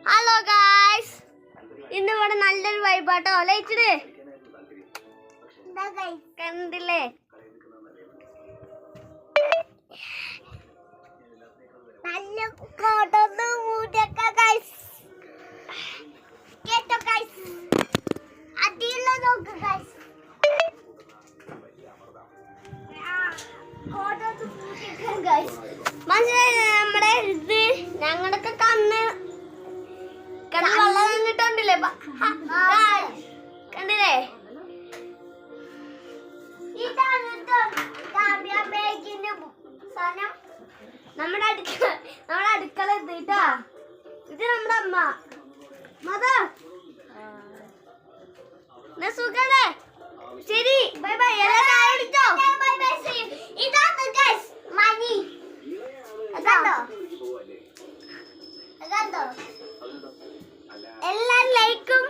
Hello guys, ഇന്ന് ഇവിടെ നല്ലൊരു വൈബാട്ടോ. ലൈറ്റിട് കണ്ടില്ലേ? നല്ല കോട്ടൊന്ന് മൂടിയൊക്കെ ഗായ്സ്. കേട്ടോ ഗായ്സ്, അതില്ല നോക്ക് ഗായ്സ്. കോട്ടൊന്ന് മൂടിയൊക്കെ ഗായ്സ്. മനസ്സിലായി? നമ്മുടെ ഇത് ഞങ്ങളൊക്കെ കണ്ണ് വെള്ളം വന്നിട്ടുണ്ടല്ലേ, കണ്ടില്ലേ? ഇതാണ് സാധനം. നമ്മുടെ അടുക്കള എത്തിട്ടാ. ഇത് നമ്മുടെ അമ്മ സുഖല്ലേ? ശരി, ബൈ ബൈ. ഇതാണ് ഗൈസ് മണി. എല്ലാരും ലൈക്കും